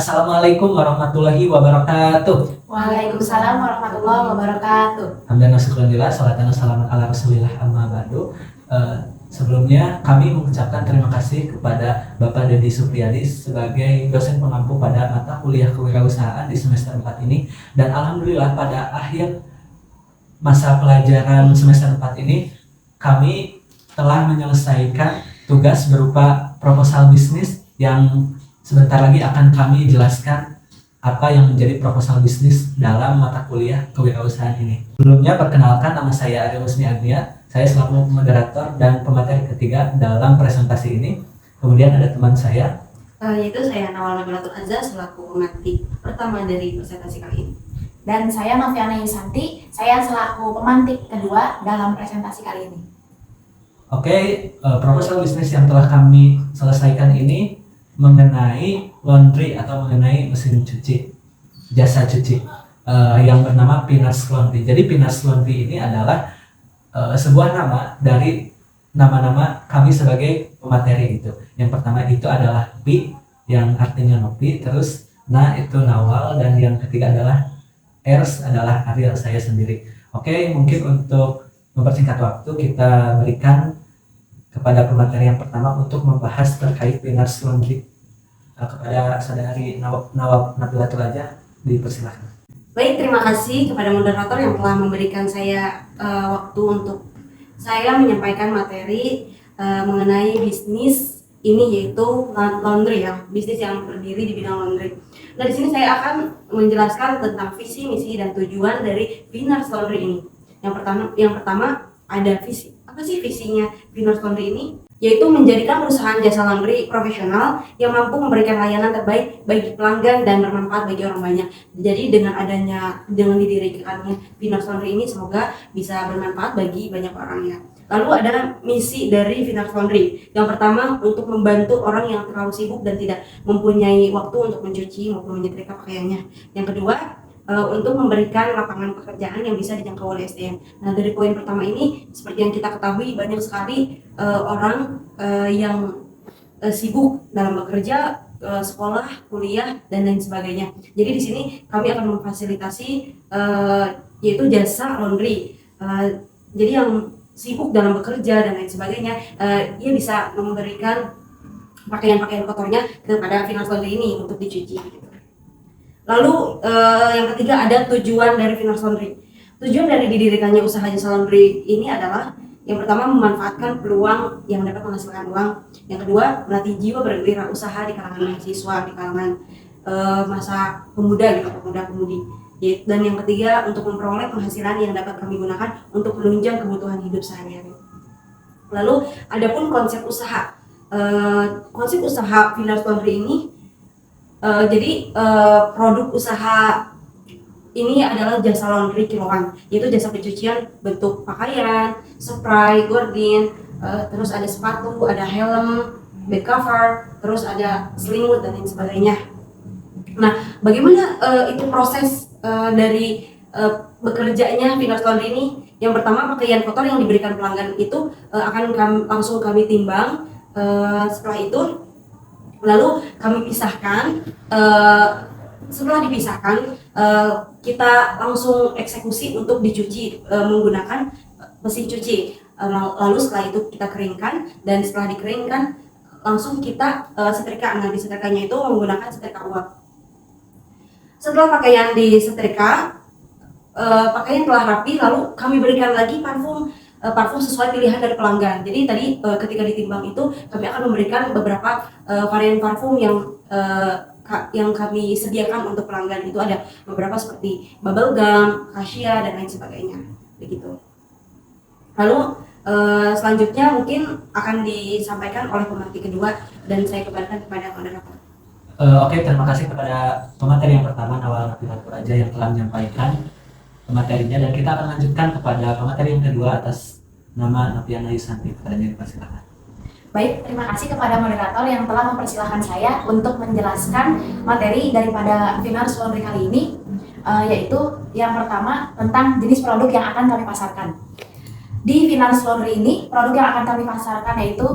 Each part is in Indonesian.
Assalamualaikum warahmatullahi wabarakatuh. Waalaikumsalam warahmatullahi wabarakatuh. Hamdan wa syukranillah, salatan wassalamun ala rasulillah amma ba'du. Sebelumnya kami mengucapkan terima kasih kepada Bapak Dedi Supriyadi sebagai dosen pengampu pada mata kuliah kewirausahaan di semester 4 ini. Dan alhamdulillah pada akhir masa pelajaran semester 4 ini kami telah menyelesaikan tugas berupa proposal bisnis yang sebentar lagi akan kami jelaskan apa yang menjadi proposal bisnis dalam mata kuliah kewirausahaan ini. Sebelumnya perkenalkan, nama saya Ariel Usni Agnia. Saya selaku moderator dan pemateri ketiga dalam presentasi ini. Kemudian ada teman saya, yaitu saya Nawal Nabila Azza selaku pemantik pertama dari presentasi kali ini. Dan saya Noviana Yusanti, saya selaku pemantik kedua dalam presentasi kali ini. Oke, proposal bisnis yang telah kami selesaikan ini mengenai laundry atau mengenai mesin cuci, jasa cuci yang bernama Pinners Laundry. Jadi Pinners Laundry ini adalah sebuah nama dari nama-nama kami sebagai pemateri gitu. Yang pertama itu adalah Pi yang artinya ngopi, terus Na itu Nawal, dan yang ketiga adalah Ers adalah Ariel, saya sendiri. Oke, mungkin untuk mempersingkat waktu kita berikan kepada pemateri yang pertama untuk membahas terkait Pinners Laundry. Kepada saudari Nawab Nabilatul Aja, dipersilakan. Baik, terima kasih kepada moderator yang telah memberikan saya waktu untuk saya menyampaikan materi mengenai bisnis ini, yaitu laundry ya, bisnis yang berdiri di bidang laundry. Nah, di sini saya akan menjelaskan tentang visi, misi, dan tujuan dari Pinners Laundry ini. Yang pertama ada visi. Apa sih visinya Pinners Laundry ini? Yaitu menjadikan perusahaan jasa laundry profesional yang mampu memberikan layanan terbaik bagi pelanggan dan bermanfaat bagi orang banyak. Jadi dengan didirikannya Pinners Laundry ini semoga bisa bermanfaat bagi banyak orang ya. Lalu ada misi dari Pinners Laundry. Yang pertama, untuk membantu orang yang terlalu sibuk dan tidak mempunyai waktu untuk mencuci maupun menyetrika pakaiannya. Yang kedua, untuk memberikan lapangan pekerjaan yang bisa dijangkau oleh SDM. Nah, dari poin pertama ini, seperti yang kita ketahui, banyak sekali orang yang sibuk dalam bekerja, sekolah, kuliah, dan lain sebagainya. Jadi di sini kami akan memfasilitasi yaitu jasa laundry. Jadi yang sibuk dalam bekerja dan lain sebagainya, ia bisa memberikan pakaian-pakaian kotornya kepada Pinners Laundry ini untuk dicuci. Lalu yang ketiga ada tujuan dari Pinners Laundry. Tujuan dari didirikannya usaha jasa laundry ini adalah yang pertama, memanfaatkan peluang yang dapat menghasilkan uang. Yang kedua, melatih jiwa berwirausaha di kalangan mahasiswa, di kalangan masa pemuda gitu, pemuda-pemudi. Dan yang ketiga, untuk memperoleh penghasilan yang dapat kami gunakan untuk menunjang kebutuhan hidup sehari-hari. Lalu adapun konsep usaha. Konsep usaha Pinners Laundry ini produk usaha ini adalah jasa laundry kiloan, yaitu jasa pencucian bentuk pakaian, spray, gordin, terus ada sepatu, ada helm, bed cover, terus ada selimut dan lain sebagainya. Nah, bagaimana itu proses dari bekerjanya Pinners Laundry ini? Yang pertama, pakaian kotor yang diberikan pelanggan itu akan langsung kami timbang. Setelah itu lalu kami pisahkan. Setelah dipisahkan, kita langsung eksekusi untuk dicuci menggunakan mesin cuci. Lalu setelah itu kita keringkan, dan setelah dikeringkan langsung kita setrika. Nah, di setrikanya itu menggunakan setrika uap. Setelah pakaian disetrika, pakaian telah rapi, lalu kami berikan lagi parfum sesuai pilihan dari pelanggan. Jadi tadi ketika ditimbang itu kami akan memberikan beberapa varian parfum yang kami sediakan untuk pelanggan. Itu ada beberapa seperti bubblegum, cassia, dan lain sebagainya. Begitu. Lalu selanjutnya mungkin akan disampaikan oleh pemateri kedua, dan saya kembalikan kepada moderator. Oke, terima kasih kepada pemateri yang pertama, Nawal Nabilatul Aja, yang telah menyampaikan materinya, dan kita akan lanjutkan kepada pemateri yang kedua atas nama Noviana Yusanti. Kepadanya dipersilakan. Baik, terima kasih kepada moderator yang telah mempersilahkan saya untuk menjelaskan materi daripada Pinners Laundry kali ini, yaitu yang pertama tentang jenis produk yang akan kami pasarkan. Di Pinners Laundry ini, produk yang akan kami pasarkan yaitu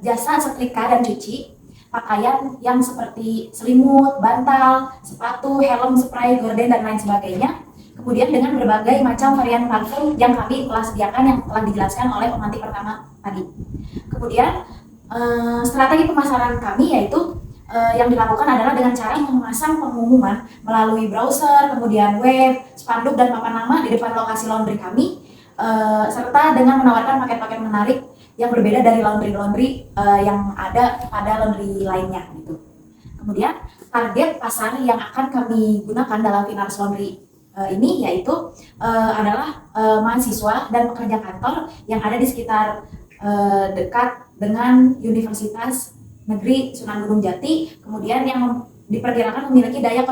jasa setrika dan cuci, pakaian yang seperti selimut, bantal, sepatu, helm, spray, gorden, dan lain sebagainya. Kemudian dengan berbagai macam varian parfum yang kami telah sediakan yang telah dijelaskan oleh pemantik pertama tadi. Kemudian strategi pemasaran kami yaitu yang dilakukan adalah dengan cara memasang pengumuman melalui browser, kemudian web, spanduk, dan papan nama di depan lokasi laundry kami, serta dengan menawarkan paket-paket menarik yang berbeda dari laundry yang ada pada laundry lainnya gitu. Kemudian target pasar yang akan kami gunakan dalam Finars Laundry ini yaitu adalah mahasiswa dan pekerja kantor yang ada di sekitar dekat dengan Universitas Negeri Sunan Gunung Jati, kemudian yang diperkirakan memiliki daya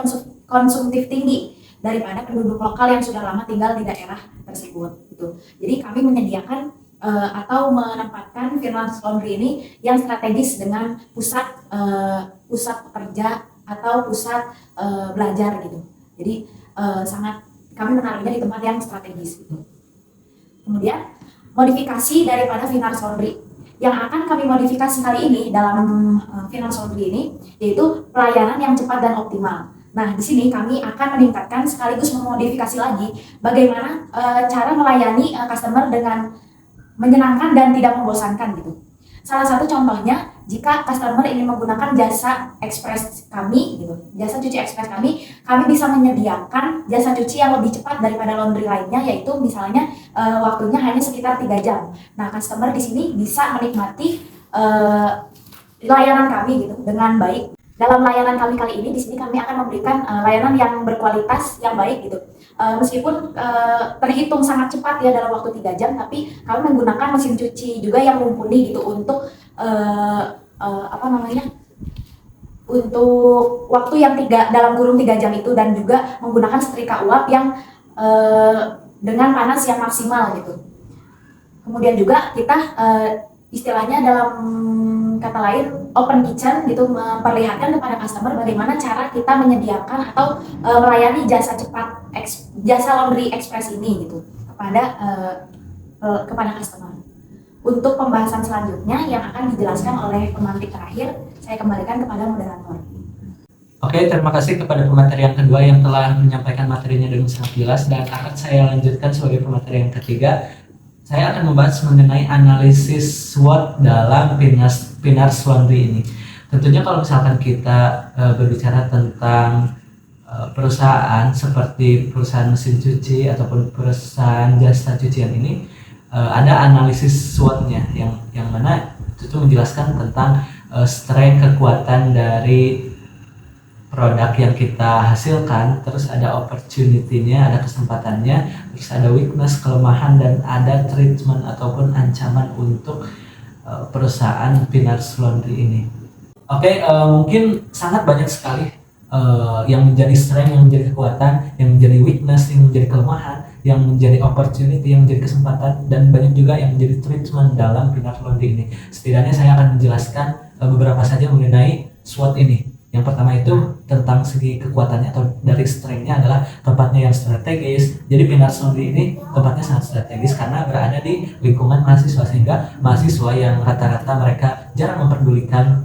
konsumtif tinggi daripada penduduk lokal yang sudah lama tinggal di daerah tersebut gitu. Jadi kami menyediakan atau menempatkan Finars Laundry ini yang strategis dengan pusat pekerja atau pusat belajar gitu. Jadi sangat kami menaruhnya di tempat yang strategis gitu. Kemudian modifikasi daripada Finars Laundry yang akan kami modifikasi kali ini dalam Finars Laundry ini yaitu pelayanan yang cepat dan optimal. Nah, di sini kami akan meningkatkan sekaligus memodifikasi lagi bagaimana cara melayani customer dengan menyenangkan dan tidak membosankan gitu. Salah satu contohnya, jika customer ingin menggunakan jasa ekspres kami gitu, jasa cuci ekspres kami bisa menyediakan jasa cuci yang lebih cepat daripada laundry lainnya, yaitu misalnya waktunya hanya sekitar 3 jam. Nah, customer di sini bisa menikmati layanan kami gitu dengan baik. Dalam layanan kami kali ini di sini kami akan memberikan layanan yang berkualitas yang baik gitu. Meskipun terhitung sangat cepat ya dalam waktu 3 jam, tapi kami menggunakan mesin cuci juga yang mumpuni gitu untuk untuk waktu yang dalam kurun 3 jam itu, dan juga menggunakan setrika uap yang dengan panas yang maksimal gitu. Kemudian juga kita istilahnya dalam kata lain open kitchen gitu, memperlihatkan kepada customer bagaimana cara kita menyediakan atau melayani jasa cepat jasa laundry express ini gitu kepada customer. Untuk pembahasan selanjutnya yang akan dijelaskan oleh pemantik terakhir, saya kembalikan kepada moderator. Oke, terima kasih kepada pemateri yang kedua yang telah menyampaikan materinya dengan sangat jelas, dan akan saya lanjutkan sebagai pemateri yang ketiga. Saya akan membahas mengenai analisis SWOT dalam Finars Laundry ini. Tentunya kalau misalkan kita berbicara tentang perusahaan seperti perusahaan mesin cuci ataupun perusahaan jasa cucian ini, ada analisis SWOT-nya yang mana itu menjelaskan tentang strength, kekuatan dari produk yang kita hasilkan, terus ada opportunity-nya, ada kesempatannya, terus ada weakness, kelemahan, dan ada treatment ataupun ancaman untuk perusahaan Finars Laundry ini. Oke, mungkin sangat banyak sekali yang menjadi strength, yang menjadi kekuatan, yang menjadi weakness, yang menjadi kelemahan, yang menjadi opportunity, yang menjadi kesempatan, dan banyak juga yang menjadi treatment dalam Finars Laundry ini. Setidaknya saya akan menjelaskan beberapa saja mengenai SWOT ini. Yang pertama itu tentang segi kekuatannya atau dari strength-nya adalah tempatnya yang strategis. Jadi Finars Laundry ini tempatnya sangat strategis karena berada di lingkungan mahasiswa, sehingga mahasiswa yang rata-rata mereka jarang memperdulikan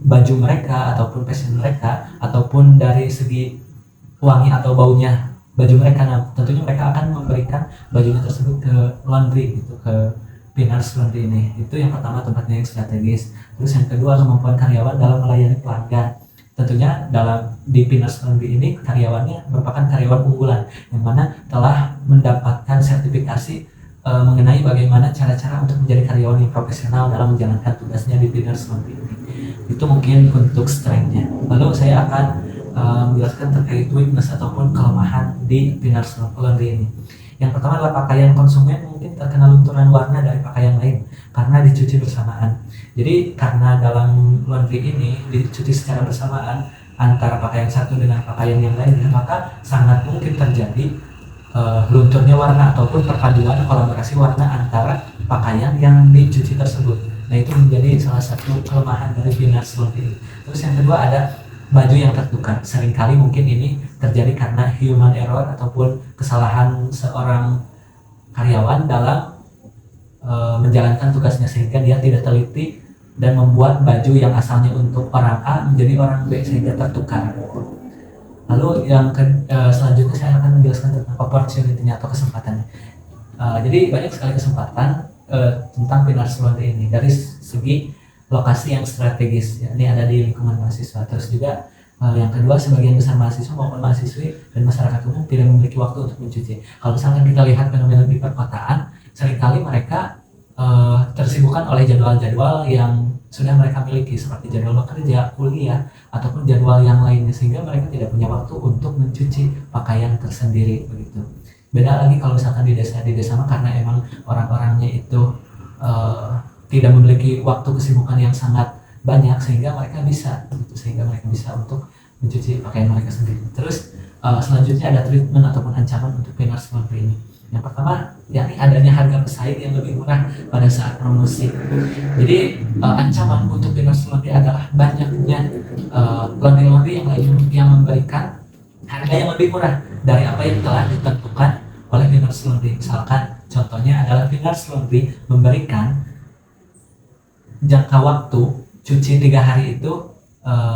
baju mereka ataupun fashion mereka ataupun dari segi wangi atau baunya baju mereka. Nah, tentunya mereka akan memberikan bajunya tersebut ke laundry gitu, ke Finars Laundry ini. Itu yang pertama, tempatnya yang strategis. Terus yang kedua, kemampuan karyawan dalam melayani pelanggan. Tentunya di Finars Laundry ini karyawannya merupakan karyawan unggulan yang mana telah mendapatkan sertifikasi mengenai bagaimana cara-cara untuk menjadi karyawan yang profesional dalam menjalankan tugasnya di Finars Laundry ini. Itu mungkin untuk strength-nya. Lalu saya akan menjelaskan terkait weakness ataupun kelemahan di Finars Laundry ini. Yang pertama adalah pakaian konsumen mungkin terkena lunturan warna dari pakaian lain karena dicuci bersamaan. Jadi karena dalam laundry ini dicuci secara bersamaan antara pakaian satu dengan pakaian yang lainnya, maka sangat mungkin terjadi lunturnya warna ataupun perpaduan kolaborasi warna antara pakaian yang dicuci tersebut. Nah, itu menjadi salah satu kelemahan dari Finars Laundry. Terus yang kedua ada baju yang tertukar. Seringkali mungkin ini terjadi karena human error ataupun kesalahan seorang karyawan dalam menjalankan tugasnya, sehingga dia tidak teliti dan membuat baju yang asalnya untuk orang A menjadi orang B sehingga tertukar. Lalu selanjutnya saya akan menjelaskan tentang opportunity-nya atau kesempatannya. Jadi banyak sekali kesempatan tentang Pinars Laundry ini dari segi lokasi yang strategis, ya, ini ada di lingkungan mahasiswa. Terus juga yang kedua, sebagian besar mahasiswa maupun mahasiswi dan masyarakat umum tidak memiliki waktu untuk mencuci. Kalau misalkan kita lihat fenomena di perkotaan, seringkali mereka tersibukkan oleh jadwal-jadwal yang sudah mereka miliki seperti jadwal bekerja, kuliah, ataupun jadwal yang lainnya, sehingga mereka tidak punya waktu untuk mencuci pakaian tersendiri begitu. Beda lagi kalau misalkan di desa mah karena emang orang-orangnya itu tidak memiliki waktu kesibukan yang sangat banyak sehingga mereka bisa untuk mencuci pakaian mereka sendiri. Terus selanjutnya ada treatment ataupun ancaman untuk Pinars Laundry ini. Yang pertama, yakni adanya harga pesaing yang lebih murah pada saat promosi. Jadi ancaman untuk Pinars Laundry adalah banyaknya laundry yang memberikan harga yang lebih murah dari apa yang telah ditentukan oleh Pinars Laundry. Misalkan contohnya adalah Pinars Laundry memberikan jangka waktu cuci 3 hari itu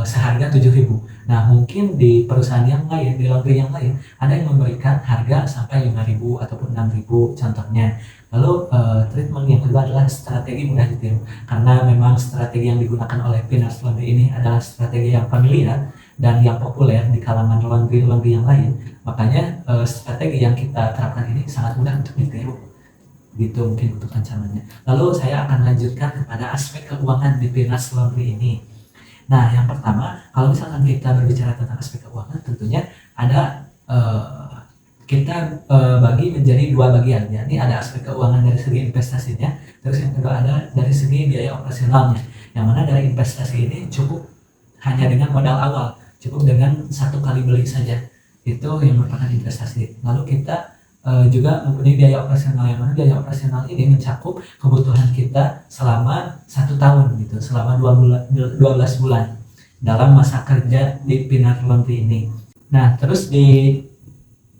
seharga 7.000. Nah mungkin di perusahaan yang lain, di laundry yang lain, ada yang memberikan harga sampai 5.000 ataupun 6.000 contohnya. Lalu treatment yang kedua adalah strategi mudah ditiru, karena memang strategi yang digunakan oleh Pinars Laundry ini adalah strategi yang familiar dan yang populer di kalangan laundry yang lain. Makanya strategi yang kita terapkan ini sangat mudah untuk ditiru. Gitu mungkin untuk ancamannya. Lalu saya akan lanjutkan kepada aspek keuangan di Pinars Laundry ini. Nah yang pertama, kalau misalkan kita berbicara tentang aspek keuangan, tentunya ada kita bagi menjadi 2 bagian. Yakni ada aspek keuangan dari segi investasinya, terus yang kedua ada dari segi biaya operasionalnya. Yang mana dari investasi ini cukup hanya dengan modal awal, cukup dengan 1 kali beli saja, itu yang merupakan investasi. Lalu kita juga mempunyai biaya operasional, yang mana biaya operasional ini mencakup kebutuhan kita selama 1 tahun gitu, selama 12 bulan dalam masa kerja di Pinars Laundry ini. Nah terus di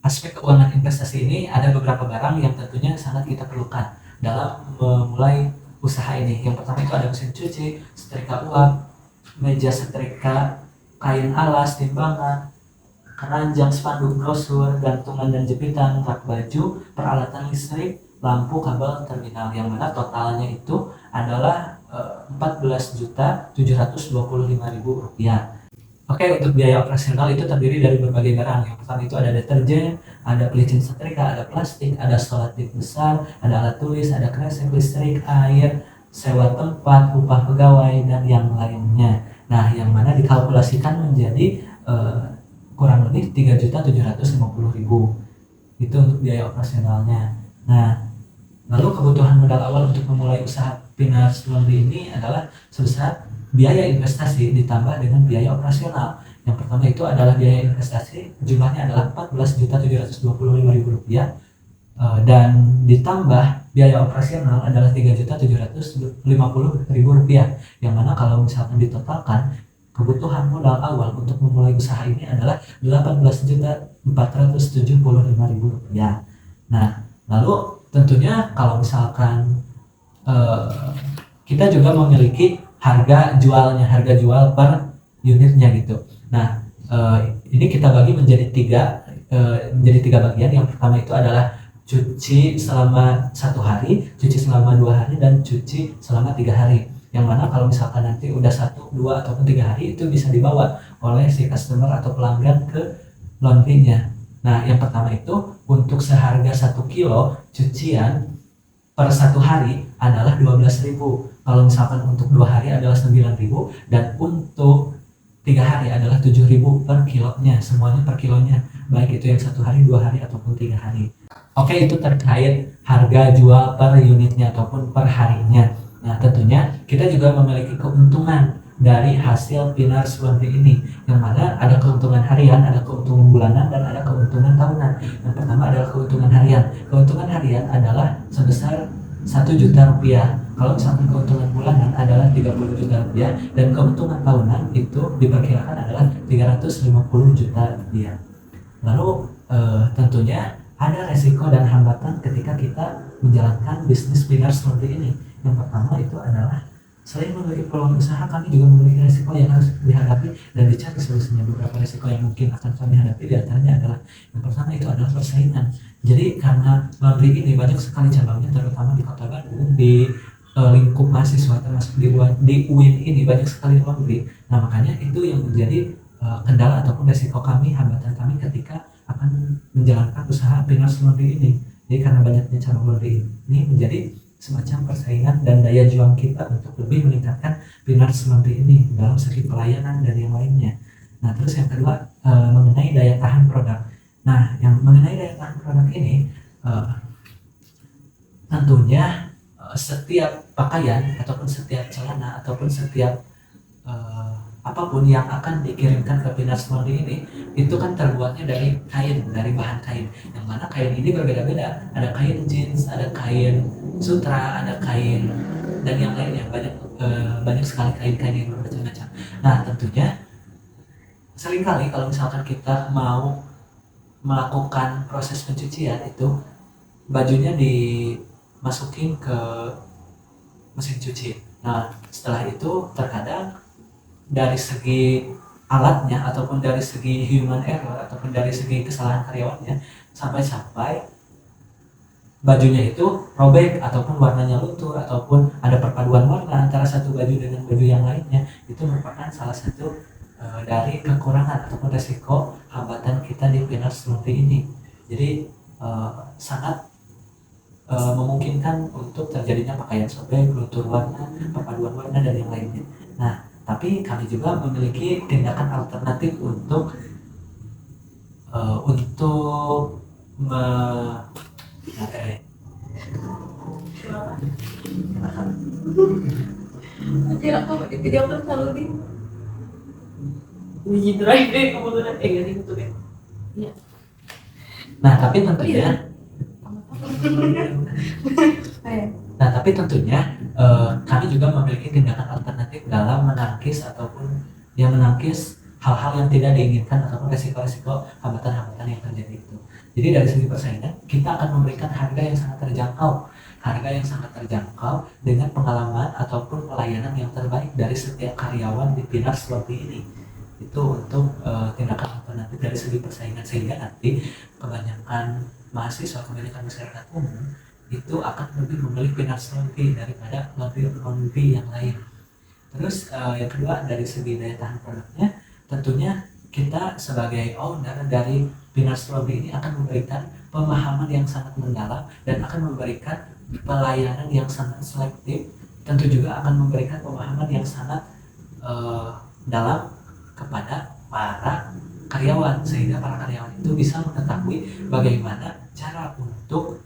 aspek keuangan investasi ini ada beberapa barang yang tentunya sangat kita perlukan dalam memulai usaha ini. Yang pertama itu ada mesin cuci, setrika uap, meja setrika, kain alas, timbangan, keranjang, spanduk, brosur, gantungan dan jepitan, rak baju, peralatan listrik, lampu, kabel, terminal, yang mana totalnya itu adalah Rp14.725.000. Oke, untuk biaya operasional itu terdiri dari berbagai barang. Yang pertama itu ada deterjen, ada pelicin setrika, ada plastik, ada solatif besar, ada alat tulis, ada kresek listrik, air, sewa tempat, upah pegawai, dan yang lainnya. Nah, yang mana dikalkulasikan menjadi kurang lebih Rp3.750.000. Itu untuk biaya operasionalnya. Nah, lalu kebutuhan modal awal untuk memulai usaha Pinars Laundry ini adalah sebesar biaya investasi ditambah dengan biaya operasional. Yang pertama itu adalah biaya investasi, jumlahnya adalah Rp14.725.000, dan ditambah biaya operasional adalah Rp3.750.000, yang mana kalau misalkan ditotalkan kebutuhan modal awal untuk memulai usaha ini adalah Rp18.475.000. Nah, lalu tentunya kalau misalkan kita juga memiliki harga jual per unitnya gitu. Nah, ini kita bagi menjadi tiga bagian. Yang pertama itu adalah cuci selama 1 hari, cuci selama 2 hari, dan cuci selama 3 hari. Yang mana kalau misalkan nanti udah 1, 2, ataupun 3 hari itu bisa dibawa oleh si customer atau pelanggan ke laundry-nya. Nah yang pertama itu untuk seharga 1 kilo cucian per 1 hari adalah 12.000. Kalau misalkan untuk 2 hari adalah 9.000, dan untuk 3 hari adalah 7.000 per kilonya, semuanya per kilonya, baik itu yang 1 hari, 2 hari, ataupun 3 hari. Oke, itu terkait harga jual per unitnya ataupun per harinya. Nah tentunya kita juga memiliki keuntungan dari hasil Pinars Laundry ini, yang mana ada keuntungan harian, ada keuntungan bulanan, dan ada keuntungan tahunan. Yang pertama adalah keuntungan harian. Keuntungan harian adalah sebesar Rp1.000.000. Kalau misalkan keuntungan bulanan adalah Rp30 juta, dan keuntungan tahunan itu diperkirakan adalah Rp350 juta. Lalu tentunya ada resiko dan hambatan ketika kita menjalankan bisnis Pinars Laundry ini. Yang pertama itu adalah Selain memiliki peluang usaha, kami juga memiliki risiko yang harus dihadapi dan dicari solusinya. Beberapa risiko yang mungkin akan kami hadapi diantaranya adalah yang pertama itu adalah persaingan. Jadi karena laundry ini banyak sekali cabangnya, terutama di Kota Bandung, di lingkup mahasiswa termasuk di UIN ini banyak sekali laundry. Nah makanya itu yang menjadi kendala ataupun risiko kami, hambatan kami ketika akan menjalankan usaha Pinars Laundry ini. Jadi karena banyaknya cabang laundry ini menjadi semacam persaingan dan daya juang kita untuk lebih meningkatkan Pinars Laundry ini dalam segi pelayanan dan yang lainnya. Nah terus yang kedua mengenai daya tahan produk. Nah yang mengenai daya tahan produk ini tentunya setiap pakaian ataupun setiap celana ataupun setiap apapun yang akan dikirimkan ke Pinars Laundry ini itu kan terbuatnya dari kain, dari bahan kain, yang mana kain ini berbeda-beda. Ada kain jeans, ada kain sutra, ada kain dan yang lainnya, banyak sekali kain-kain yang bermacam-macam. Nah tentunya seringkali kalau misalkan kita mau melakukan proses pencucian itu bajunya dimasukin ke mesin cuci. Nah setelah itu terkadang dari segi alatnya ataupun dari segi human error ataupun dari segi kesalahan karyawannya sampai bajunya itu robek ataupun warnanya luntur ataupun ada perpaduan warna antara satu baju dengan baju yang lainnya. Itu merupakan salah satu dari kekurangan ataupun resiko hambatan kita di Pinars Laundry ini. Jadi sangat memungkinkan untuk terjadinya pakaian sobek, luntur warna, perpaduan warna dan yang lainnya. Nah tapi kami juga memiliki tindakan alternatif untuk Anjir aku di video kan selalu di drive deh kebetulan gak gitu deh. Iya. Nah tapi tentunya kami juga memiliki tindakan alternatif dalam menangkis ataupun menangkis hal-hal yang tidak diinginkan ataupun resiko-resiko hambatan-hambatan yang terjadi itu. Jadi dari segi persaingan kita akan memberikan harga yang sangat terjangkau dengan pengalaman ataupun pelayanan yang terbaik dari setiap karyawan di Pinars Laundry ini. Itu untuk tindakan alternatif dari segi persaingan, sehingga nanti kebanyakan mahasiswa, kebanyakan masyarakat umum itu akan lebih memilih Pinars Laundry daripada laundry yang lain. Terus yang kedua dari segi daya tahan produknya, tentunya kita sebagai owner dari Pinars Laundry ini akan memberikan pemahaman yang sangat mendalam dan akan memberikan pelayanan yang sangat selektif. Tentu juga akan memberikan pemahaman yang sangat dalam kepada para karyawan, sehingga para karyawan itu bisa mengetahui bagaimana cara untuk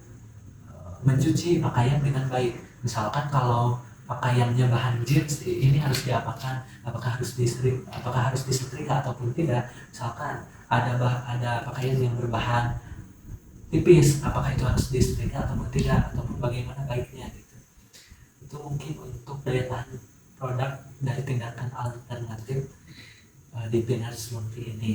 mencuci pakaian dengan baik. Misalkan kalau pakaiannya bahan jeans ini harus diapakan, apakah harus disetrika ataupun tidak. Misalkan ada pakaian yang berbahan tipis, apakah itu harus disetrika ataupun tidak, ataupun bagaimana baiknya gitu. Itu mungkin untuk daya tahan produk dari tindakan alternatif di Pinars Laundry ini.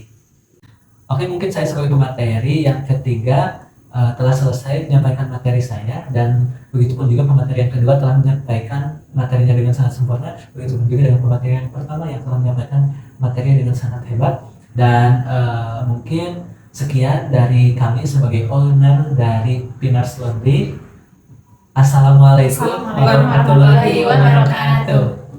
Oke, mungkin saya sebagai pemateri yang ketiga telah selesai menyampaikan materi saya, dan begitupun juga pemateri yang kedua telah menyampaikan materinya dengan sangat sempurna. Begitupun juga dengan pemateri yang pertama yang telah menyampaikan materinya dengan sangat hebat. Dan mungkin sekian dari kami sebagai owner dari Pinars Laundry. Assalamualaikum warahmatullahi wabarakatuh.